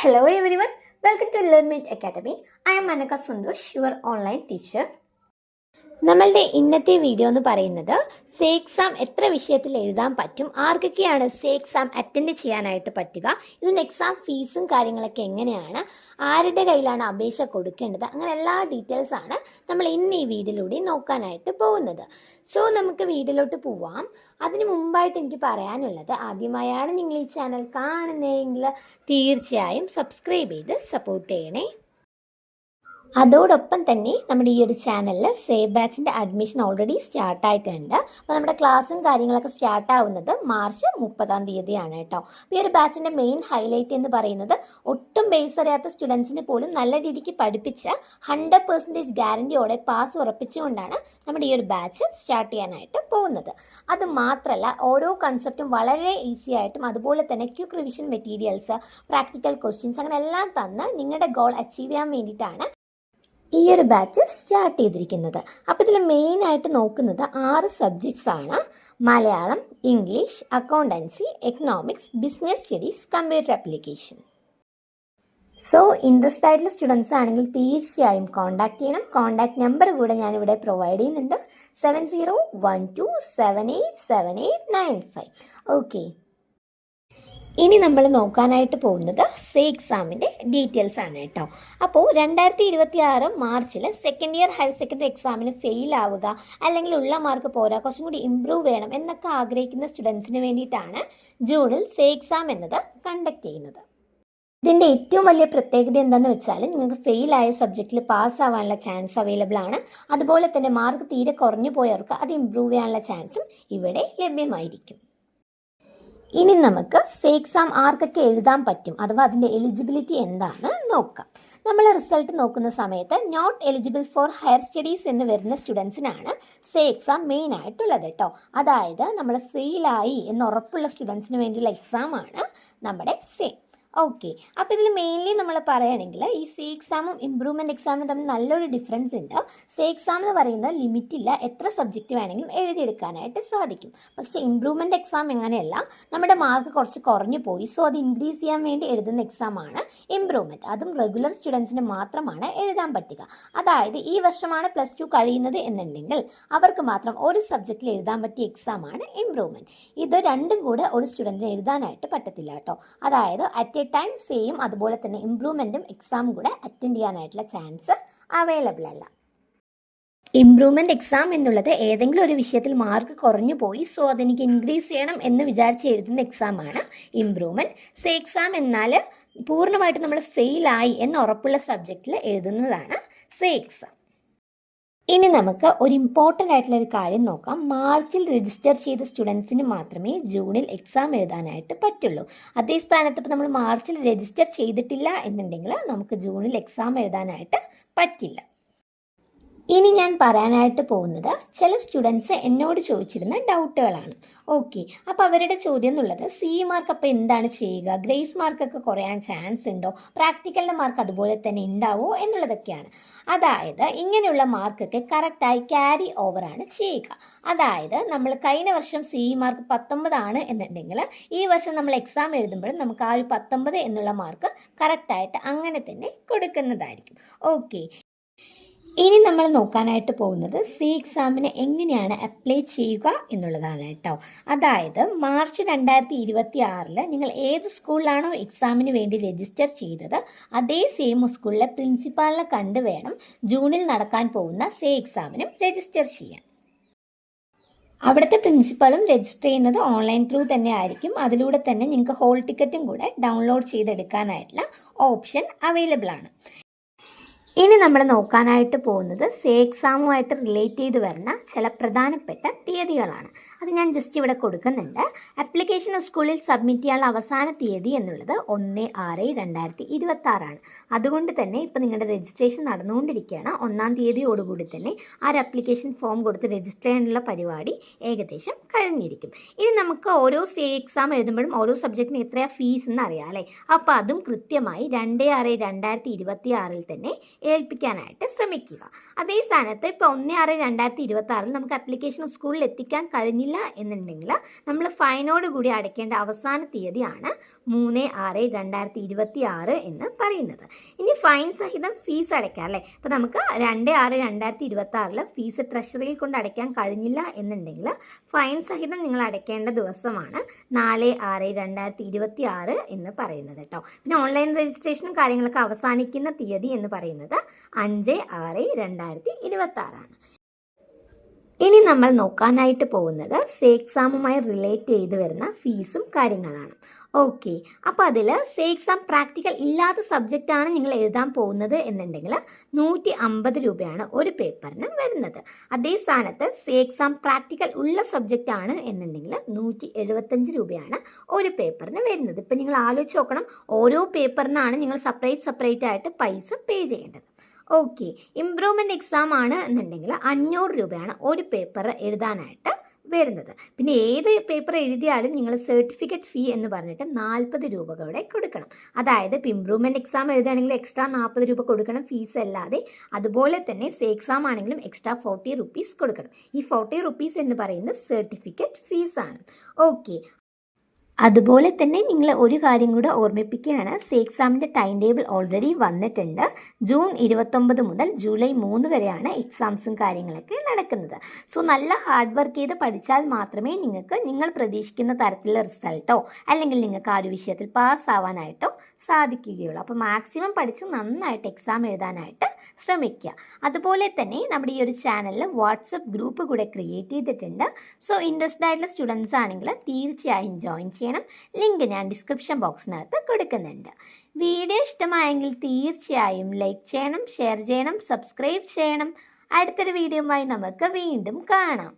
Hello everyone, welcome to LearnMate Academy. I am Manaka Sundosh, your online teacher. നമ്മളുടെ ഇന്നത്തെ video എന്ന് പറയുന്നത് say exam എത്ര വിഷയത്തിൽ എഴുതാൻ പറ്റും, ആർക്കൊക്കെയാണ് സേ എക്സാം അറ്റൻഡ് ചെയ്യാനായിട്ട് പറ്റുക, ഇതിൻ്റെ എക്സാം ഫീസും കാര്യങ്ങളൊക്കെ എങ്ങനെയാണ്, ആരുടെ കയ്യിലാണ് അപേക്ഷ കൊടുക്കേണ്ടത്, അങ്ങനെ എല്ലാ ഡീറ്റെയിൽസാണ് നമ്മൾ ഇന്ന് ഈ വീഡിയോയിലൂടെ നോക്കാനായിട്ട് പോകുന്നത്. സോ നമുക്ക് വീഡിയോയിലോട്ട് പോവാം. അതിന് മുമ്പായിട്ട് എനിക്ക് പറയാനുള്ളത്, ആദ്യമായാണ് നിങ്ങൾ ഈ ചാനൽ കാണുന്നതെങ്കിൽ തീർച്ചയായും സബ്സ്ക്രൈബ് ചെയ്ത് സപ്പോർട്ട് ചെയ്യണേ. അതോടൊപ്പം തന്നെ നമ്മുടെ ഈ ഒരു ചാനലിൽ സേവ് ബാച്ചിൻ്റെ അഡ്മിഷൻ ഓൾറെഡി സ്റ്റാർട്ടായിട്ടുണ്ട്. അപ്പോൾ നമ്മുടെ ക്ലാസ്സും കാര്യങ്ങളൊക്കെ സ്റ്റാർട്ടാവുന്നത് മാർച്ച് 30-ാം തീയതിയാണ് കേട്ടോ. അപ്പോൾ ഈ ഒരു ബാച്ചിൻ്റെ മെയിൻ ഹൈലൈറ്റ് എന്ന് പറയുന്നത് ഒട്ടും ബേസ് അറിയാത്ത സ്റ്റുഡൻസിന് പോലും നല്ല രീതിക്ക് പഠിപ്പിച്ച് 100% ഗ്യാരൻറ്റിയോടെ പാസ് ഉറപ്പിച്ചുകൊണ്ടാണ് നമ്മുടെ ഈ ഒരു ബാച്ച് സ്റ്റാർട്ട് ചെയ്യാനായിട്ട് പോകുന്നത്. അത് മാത്രമല്ല, ഓരോ കൺസെപ്റ്റും വളരെ ഈസി ആയിട്ടും അതുപോലെ തന്നെ quick revision materials, practical questions അങ്ങനെ എല്ലാം തന്ന് നിങ്ങളുടെ ഗോൾ അച്ചീവ് ചെയ്യാൻ വേണ്ടിയിട്ടാണ് ഈ ഒരു ബാച്ച് സ്റ്റാർട്ട് ചെയ്തിരിക്കുന്നത്. അപ്പോൾ ഇതിൽ മെയിനായിട്ട് നോക്കുന്നത് 6 സബ്ജക്ട്സ് ആണ്: Malayalam, English, accountancy, economics, business studies, computer application. So interest ആയിട്ടുള്ള സ്റ്റുഡൻസ് ആണെങ്കിൽ തീർച്ചയായും കോൺടാക്ട് ചെയ്യണം. കോൺടാക്ട് നമ്പർ കൂടെ ഞാനിവിടെ പ്രൊവൈഡ് ചെയ്യുന്നുണ്ട്: 7012787895. ഓക്കെ, ഇനി നമ്മൾ നോക്കാനായിട്ട് പോകുന്നത് സേ എക്സാമിൻ്റെ ഡീറ്റെയിൽസ് ആണ് കേട്ടോ. അപ്പോൾ 2026 മാർച്ചിൽ സെക്കൻഡ് ഇയർ ഹയർ സെക്കൻഡറി എക്സാമിന് ഫെയിൽ ആവുക, അല്ലെങ്കിൽ ഉള്ള മാർക്ക് പോരാ, കുറച്ചും കൂടി ഇമ്പ്രൂവ് വേണം എന്നൊക്കെ ആഗ്രഹിക്കുന്ന സ്റ്റുഡൻസിന് വേണ്ടിയിട്ടാണ് ജൂണിൽ സേ എക്സാം എന്നത് കണ്ടക്ട് ചെയ്യുന്നത്. ഇതിൻ്റെ ഏറ്റവും വലിയ പ്രത്യേകത എന്താണെന്ന് വെച്ചാൽ, നിങ്ങൾക്ക് ഫെയിലായ സബ്ജക്റ്റിൽ പാസ്സാവാനുള്ള ചാൻസ് അവൈലബിൾ ആണ്. അതുപോലെ തന്നെ മാർക്ക് തീരെ കുറഞ്ഞു പോയവർക്ക് അത് ഇമ്പ്രൂവ് ചെയ്യാനുള്ള ചാൻസും ഇവിടെ ലഭ്യമായിരിക്കും. ഇനി നമുക്ക് സേ എക്സാം ആർക്കൊക്കെ എഴുതാൻ പറ്റും, അഥവാ അതിൻ്റെ എലിജിബിലിറ്റി എന്താണെന്ന് നോക്കാം. നമ്മൾ റിസൾട്ട് നോക്കുന്ന സമയത്ത് not eligible for higher studies എന്ന് വരുന്ന സ്റ്റുഡൻസിനാണ് സേ എക്സാം മെയിൻ ആയിട്ടുള്ളത് കേട്ടോ. അതായത് നമ്മൾ ഫെയിലായി എന്ന് ഉറപ്പുള്ള സ്റ്റുഡൻസിന് വേണ്ടിയുള്ള എക്സാമാണ് നമ്മുടെ സേ. ഓക്കെ, അപ്പോൾ ഇതിൽ മെയിൻലി നമ്മൾ പറയുകയാണെങ്കിൽ ഈ സേ എക്സാമും ഇമ്പ്രൂവ്മെൻറ്റ് എക്സാമും തമ്മിൽ നല്ലൊരു ഡിഫറൻസ് ഉണ്ട്. സേ എക്സാം എന്ന് പറയുന്നത് ലിമിറ്റില്ല, എത്ര സബ്ജക്റ്റ് വേണമെങ്കിലും എഴുതിയെടുക്കാനായിട്ട് സാധിക്കും. പക്ഷേ ഇമ്പ്രൂവ്മെൻറ്റ് എക്സാം എങ്ങനെയല്ല, നമ്മുടെ മാർക്ക് കുറച്ച് കുറഞ്ഞു പോയി, സോ അത് ഇൻക്രീസ് ചെയ്യാൻ വേണ്ടി എഴുതുന്ന എക്സാമാണ് ഇമ്പ്രൂവ്മെൻറ്റ്. അതും റെഗുലർ സ്റ്റുഡൻസിന് മാത്രമാണ് എഴുതാൻ പറ്റുക. അതായത് ഈ വർഷമാണ് +2 കഴിയുന്നത് എന്നുണ്ടെങ്കിൽ അവർക്ക് മാത്രം ഒരു സബ്ജക്റ്റിൽ എഴുതാൻ പറ്റിയ എക്സാമാണ് ഇമ്പ്രൂവ്മെൻറ്റ്. ഇത് രണ്ടും കൂടെ ഒരു സ്റ്റുഡൻറ്റിന് എഴുതാനായിട്ട് പറ്റത്തില്ല കേട്ടോ. അതായത് അറ്റ് ടൈം സെയിം അതുപോലെ തന്നെ ഇമ്പ്രൂവ്മെൻറ്റും എക്സാമും കൂടെ അറ്റൻഡ് ചെയ്യാനായിട്ടുള്ള ചാൻസ് അവൈലബിൾ അല്ല. ഇമ്പ്രൂവ്മെൻറ്റ് എക്സാം എന്നുള്ളത് ഏതെങ്കിലും ഒരു വിഷയത്തിൽ മാർക്ക് കുറഞ്ഞു പോയി, സോ അതെനിക്ക് ഇൻക്രീസ് ചെയ്യണം എന്ന് വിചാരിച്ച് എഴുതുന്ന എക്സാമാണ് ഇമ്പ്രൂവ്മെൻറ്റ്. സേ എക്സാം എന്നാൽ പൂർണ്ണമായിട്ട് നമ്മൾ ഫെയിലായി എന്ന് ഉറപ്പുള്ള സബ്ജക്റ്റിൽ എഴുതുന്നതാണ് സേ എക്സാം. ഇനി നമുക്ക് ഒരു ഇമ്പോർട്ടൻ്റ് ആയിട്ടുള്ള ഒരു കാര്യം നോക്കാം. മാർച്ചിൽ രജിസ്റ്റർ ചെയ്ത സ്റ്റുഡൻസിന് മാത്രമേ ജൂണിൽ എക്സാം എഴുതാനായിട്ട് പറ്റുള്ളൂ. അതേ സ്ഥാനത്ത് ഇപ്പോൾ നമ്മൾ മാർച്ചിൽ രജിസ്റ്റർ ചെയ്തിട്ടില്ല എന്നുണ്ടെങ്കിൽ നമുക്ക് ജൂണിൽ എക്സാം എഴുതാനായിട്ട് പറ്റില്ല. ഇനി ഞാൻ പറയാനായിട്ട് പോകുന്നത് ചില സ്റ്റുഡൻസ് എന്നോട് ചോദിച്ചിരുന്ന ഡൗട്ടുകളാണ്. ഓക്കെ, അപ്പോൾ അവരുടെ ചോദ്യം എന്നുള്ളത് സി മാർക്ക് അപ്പോൾ എന്താണ് ചെയ്യുക, ഗ്രേസ് മാർക്കൊക്കെ കുറയാൻ ചാൻസ് ഉണ്ടോ, പ്രാക്ടിക്കലിൻ്റെ മാർക്ക് അതുപോലെ തന്നെ ഉണ്ടാവുമോ എന്നുള്ളതൊക്കെയാണ്. അതായത് ഇങ്ങനെയുള്ള മാർക്കൊക്കെ കറക്റ്റായി ക്യാരി ഓവറാണ് ചെയ്യുക. അതായത് നമ്മൾ കഴിഞ്ഞ വർഷം സി മാർക്ക് 19 ആണ് എന്നുണ്ടെങ്കിൽ ഈ വർഷം നമ്മൾ എക്സാം എഴുതുമ്പോഴും നമുക്ക് ആ ഒരു 19 എന്നുള്ള മാർക്ക് കറക്റ്റായിട്ട് അങ്ങനെ തന്നെ കൊടുക്കുന്നതായിരിക്കും. ഓക്കെ, ഇനി നമ്മൾ നോക്കാനായിട്ട് പോകുന്നത് സി എക്സാമിന് എങ്ങനെയാണ് അപ്ലൈ ചെയ്യുക എന്നുള്ളതാണ് കേട്ടോ. അതായത് മാർച്ച് 2026 നിങ്ങൾ ഏത് സ്കൂളിലാണോ എക്സാമിന് വേണ്ടി രജിസ്റ്റർ ചെയ്തത് അതേ സെയിം സ്കൂളിലെ പ്രിൻസിപ്പാളിനെ കണ്ട് വേണം ജൂണിൽ നടക്കാൻ പോകുന്ന സേ എക്സാമിനും രജിസ്റ്റർ ചെയ്യാൻ. അവിടുത്തെ പ്രിൻസിപ്പളും രജിസ്റ്റർ ചെയ്യുന്നത് ഓൺലൈൻ ത്രൂ തന്നെ ആയിരിക്കും. അതിലൂടെ തന്നെ നിങ്ങൾക്ക് ഹോൾ ടിക്കറ്റും കൂടെ ഡൗൺലോഡ് ചെയ്തെടുക്കാനായിട്ടുള്ള ഓപ്ഷൻ അവൈലബിൾ ആണ്. ഇനി നമ്മൾ നോക്കാനായിട്ട് പോകുന്നത് സേ എക്സാമുമായിട്ട് റിലേറ്റ് ചെയ്ത് വരുന്ന ചില പ്രധാനപ്പെട്ട തീയതികളാണ്. അത് ഞാൻ ജസ്റ്റ് ഇവിടെ കൊടുക്കുന്നുണ്ട്. ആപ്ലിക്കേഷൻ സ്കൂളിൽ സബ്മിറ്റ് ചെയ്യാനുള്ള അവസാന തീയതി എന്നുള്ളത് 1/6/2026 ആണ്. അതുകൊണ്ട് തന്നെ ഇപ്പോൾ നിങ്ങളുടെ രജിസ്ട്രേഷൻ നടന്നുകൊണ്ടിരിക്കുകയാണ്. 1-ാം തീയതിയോടുകൂടി തന്നെ ആ ഒരു ആപ്ലിക്കേഷൻ ഫോം കൊടുത്ത് രജിസ്റ്റർ ചെയ്യാനുള്ള പരിപാടി ഏകദേശം കഴിഞ്ഞിരിക്കും. ഇനി നമുക്ക് ഓരോ സേ എക്സാം എഴുതുമ്പോഴും ഓരോ സബ്ജക്റ്റിന് എത്രയാണ് ഫീസ് എന്ന് അറിയാം അല്ലേ. അപ്പോൾ അതും കൃത്യമായി 2/6/2026 തന്നെ ഏൽപ്പിക്കാനായിട്ട് ശ്രമിക്കുക. അതേ സ്ഥാനത്ത് ഇപ്പോൾ 1/6/2026 നമുക്ക് ആപ്ലിക്കേഷൻ സ്കൂളിൽ എത്തിക്കാൻ കഴിഞ്ഞില്ല കഴിഞ്ഞില്ല എന്നുണ്ടെങ്കിൽ നമ്മൾ ഫൈനോട് കൂടി അടയ്ക്കേണ്ട അവസാന തീയതിയാണ് 3/6/2026 എന്ന് പറയുന്നത്. ഇനി ഫൈൻ സഹിതം ഫീസ് അടയ്ക്കാം അല്ലേ. അപ്പോൾ നമുക്ക് 2/6/2026 ഫീസ് ട്രഷറിയിൽ കൊണ്ട് അടയ്ക്കാൻ കഴിഞ്ഞില്ല എന്നുണ്ടെങ്കിൽ ഫൈൻ സഹിതം നിങ്ങൾ അടയ്ക്കേണ്ട ദിവസമാണ് 4/6/2026 എന്ന് പറയുന്നത് കേട്ടോ. പിന്നെ ഓൺലൈൻ രജിസ്ട്രേഷനും കാര്യങ്ങളൊക്കെ അവസാനിക്കുന്ന തീയതി എന്ന് പറയുന്നത് 5/6/2026 ആണ്. ഇനി നമ്മൾ നോക്കാനായിട്ട് പോകുന്നത് സേ എക്സാമുമായി റിലേറ്റ് ചെയ്ത് വരുന്ന ഫീസും കാര്യങ്ങളാണ്. ഓക്കെ, അപ്പോൾ അതിൽ സേ എക്സാം പ്രാക്ടിക്കൽ ഇല്ലാത്ത സബ്ജക്റ്റാണ് നിങ്ങൾ എഴുതാൻ പോകുന്നത് എന്നുണ്ടെങ്കിൽ 150 രൂപയാണ് ഒരു പേപ്പറിന് വരുന്നത്. അതേ സ്ഥാനത്ത് സേ എക്സാം പ്രാക്ടിക്കൽ ഉള്ള സബ്ജക്റ്റ് ആണ് എന്നുണ്ടെങ്കിൽ 175 രൂപയാണ് ഒരു പേപ്പറിന് വരുന്നത്. ഇപ്പം നിങ്ങൾ ആലോചിച്ച് നോക്കണം, ഓരോ പേപ്പറിനാണ് നിങ്ങൾ സെപ്പറേറ്റ് ആയിട്ട് പൈസ പേ ചെയ്യേണ്ടത്. ഓക്കെ, ഇംപ്രൂവ്മെൻറ്റ് എക്സാം ആണ് എന്നുണ്ടെങ്കിൽ 500 രൂപയാണ് ഒരു പേപ്പർ എഴുതാനായിട്ട് വരുന്നത്. പിന്നെ ഏത് പേപ്പർ എഴുതിയാലും നിങ്ങൾ സർട്ടിഫിക്കറ്റ് ഫീ എന്ന് പറഞ്ഞിട്ട് 40 രൂപ കൂടെ കൊടുക്കണം. അതായത് ഇപ്പോൾ ഇംപ്രൂവ്മെൻറ്റ് എക്സാം എഴുതുകയാണെങ്കിൽ എക്സ്ട്രാ 40 രൂപ കൊടുക്കണം ഫീസ് അല്ലാതെ. അതുപോലെ തന്നെ സേ എക്സാം ആണെങ്കിലും എക്സ്ട്രാ 40 റുപ്പീസ് കൊടുക്കണം. ഈ 40 റുപ്പീസ് എന്ന് പറയുന്നത് സർട്ടിഫിക്കറ്റ് ഫീസാണ്. ഓക്കെ, അതുപോലെ തന്നെ നിങ്ങൾ ഒരു കാര്യം കൂടെ ഓർമ്മിപ്പിക്കുകയാണ്, സേ എക്സാമിൻ്റെ ടൈം ടേബിൾ ഓൾറെഡി വന്നിട്ടുണ്ട്. ജൂൺ 29 മുതൽ ജൂലൈ 3 വരെയാണ് എക്സാംസും കാര്യങ്ങളൊക്കെ നടക്കുന്നത്. സോ നല്ല ഹാർഡ് വർക്ക് ചെയ്ത് പഠിച്ചാൽ മാത്രമേ നിങ്ങൾക്ക് നിങ്ങൾ പ്രതീക്ഷിക്കുന്ന തരത്തിലുള്ള റിസൾട്ടോ അല്ലെങ്കിൽ നിങ്ങൾക്ക് ആ ഒരു വിഷയത്തിൽ പാസ്സാവാനായിട്ടോ സാധിക്കുകയുള്ളൂ. അപ്പോൾ മാക്സിമം പഠിച്ച് നന്നായിട്ട് എക്സാം എഴുതാനായിട്ട് ശ്രമിക്കുക. അതുപോലെ തന്നെ നമ്മുടെ ഈ ഒരു ചാനലിൽ വാട്സപ്പ് ഗ്രൂപ്പ് കൂടെ ക്രിയേറ്റ് ചെയ്തിട്ടുണ്ട്. സോ ഇൻട്രസ്റ്റഡ് ആയിട്ടുള്ള സ്റ്റുഡൻസ് ആണെങ്കിൽ തീർച്ചയായും ജോയിൻ ചെയ്യണം. ലിങ്ക് ഞാൻ ഡിസ്ക്രിപ്ഷൻ ബോക്സിനകത്ത് കൊടുക്കുന്നുണ്ട്. വീഡിയോ ഇഷ്ടമായെങ്കിൽ തീർച്ചയായും ലൈക്ക് ചെയ്യണം, ഷെയർ ചെയ്യണം, സബ്സ്ക്രൈബ് ചെയ്യണം. അടുത്തൊരു വീഡിയോയുമായി നമുക്ക് വീണ്ടും കാണാം.